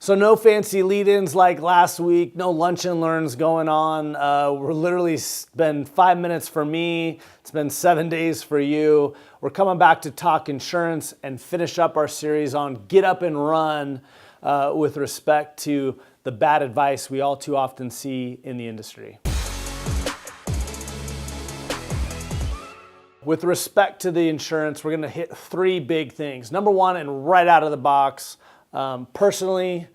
So no fancy lead-ins like last week, no lunch and learns going on. We're literally been 5 minutes for me. It's been 7 days for you. We're coming back to talk insurance and finish up our series on get up and run with respect to the bad advice we all too often see in the industry. With respect to the insurance, we're gonna hit three big things. Number one, and right out of the box, personally,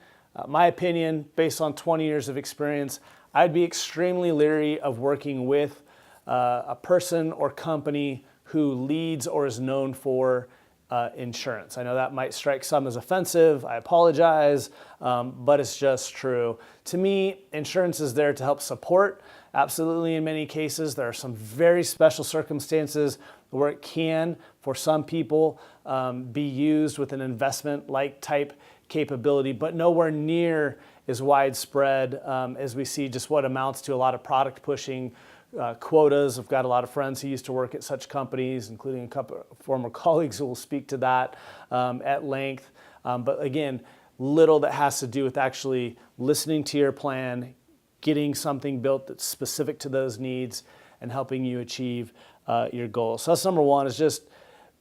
my opinion, based on 20 years of experience, I'd be extremely leery of working with a person or company who leads or is known for insurance. I know that might strike some as offensive. I apologize, but it's just true. To me, insurance is there to help support. Absolutely, in many cases, there are some very special circumstances where it can, for some people, be used with an investment-like type capability, but nowhere near as widespread as we see just what amounts to a lot of product pushing, quotas. I've got a lot of friends who used to work at such companies, including a couple of former colleagues who will speak to that at length. But again, little that has to do with actually listening to your plan, getting something built that's specific to those needs, and helping you achieve your goals. So that's number one, is just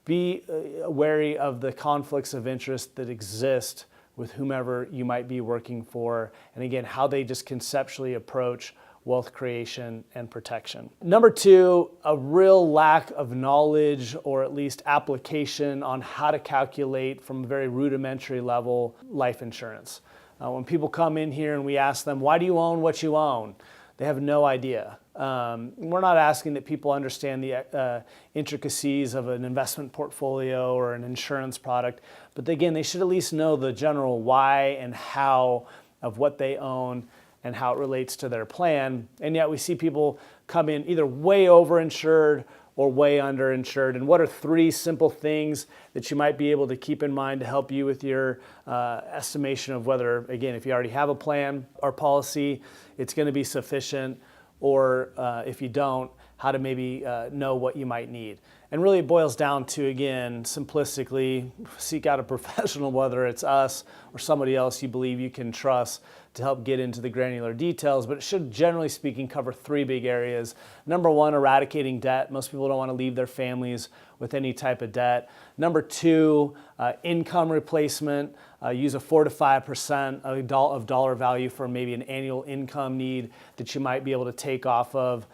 be wary of the conflicts of interest that exist with whomever you might be working for, and again, how they just conceptually approach wealth creation and protection. Number two, a real lack of knowledge or at least application on how to calculate from a very rudimentary level life insurance. When people come in here and we ask them, why do you own what you own? They have no idea. We're not asking that people understand the intricacies of an investment portfolio or an insurance product, but again, they should at least know the general why and how of what they own and how it relates to their plan. And yet we see people come in either way overinsured or way underinsured. And what are three simple things that you might be able to keep in mind to help you with your estimation of whether, again, if you already have a plan or policy, it's going to be sufficient, or if you don't, how to maybe know what you might need. And really it boils down to, again, simplistically, seek out a professional, whether it's us or somebody else you believe you can trust, to help get into the granular details. But it should, generally speaking, cover three big areas. Number one, eradicating debt. Most people don't want to leave their families with any type of debt. Number two, income replacement. Use a 4 to 5% of dollar value for maybe an annual income need that you might be able to take off of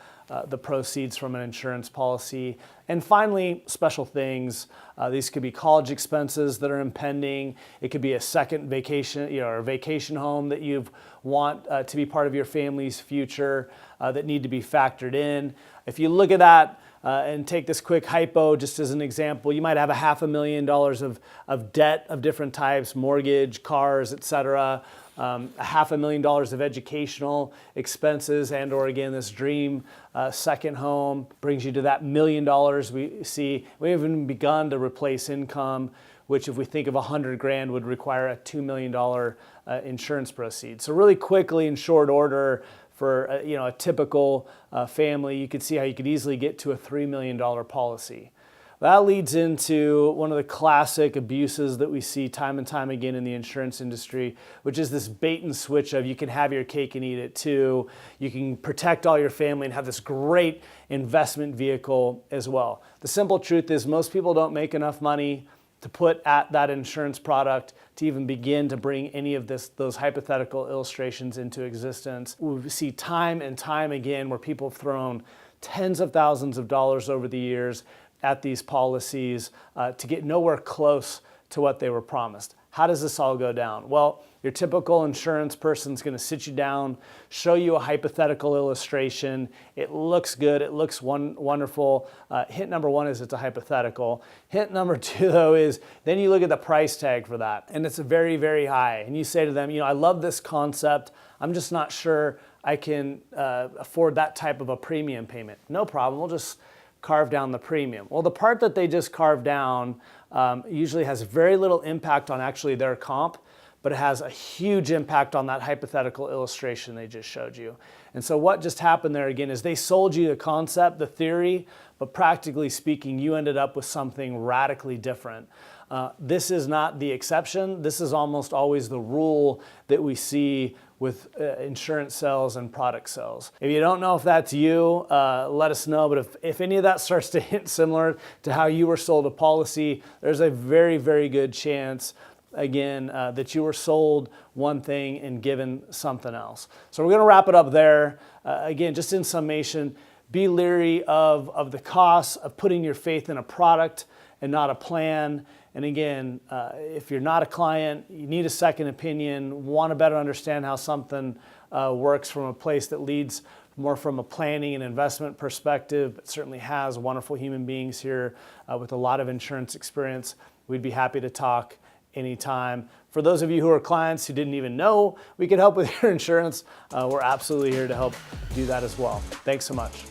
the proceeds from an insurance policy. And finally, special things. These could be college expenses that are impending. It could be a second vacation, or a vacation home that you want to be part of your family's future that need to be factored in. If you look at that and take this quick hypo just as an example, you might have $500,000 of debt of different types, mortgage, cars, etc. $500,000 of educational expenses, and or again, this dream second home brings you to that $1 million. We haven't even begun to replace income, which if we think of 100 grand would require a $2 million insurance proceeds. So really quickly, in short order, for a typical family, you could see how you could easily get to a $3 million policy. That leads into one of the classic abuses that we see time and time again in the insurance industry, which is this bait and switch of you can have your cake and eat it too. You can protect all your family and have this great investment vehicle as well. The simple truth is most people don't make enough money to put at that insurance product to even begin to bring any of those hypothetical illustrations into existence. We see time and time again where people have thrown tens of thousands of dollars over the years at these policies to get nowhere close to what they were promised. How does this all go down? Well, your typical insurance person is going to sit you down, show you a hypothetical illustration. It looks good. It looks wonderful. Hint number one is it's a hypothetical. Hint number two, though, is then you look at the price tag for that, and it's very, very high. And you say to them, I love this concept. I'm just not sure I can afford that type of a premium payment. No problem. We'll just carve down the premium. Well, the part that they just carved down usually has very little impact on actually their comp, but it has a huge impact on that hypothetical illustration they just showed you. And so what just happened there again is they sold you the concept, the theory, but practically speaking, you ended up with something radically different. This is not the exception. This is almost always the rule that we see with insurance sales and product sales. If you don't know if that's you, let us know. But if any of that starts to hint similar to how you were sold a policy, there's a very, very good chance, again, that you were sold one thing and given something else. So we're going to wrap it up there. Again, just in summation, be leery of the costs of putting your faith in a product and not a plan. And again, if you're not a client, you need a second opinion, want to better understand how something works from a place that leads more from a planning and investment perspective. It certainly has wonderful human beings here with a lot of insurance experience. We'd be happy to talk anytime. For those of you who are clients who didn't even know we could help with your insurance, we're absolutely here to help do that as well. Thanks so much.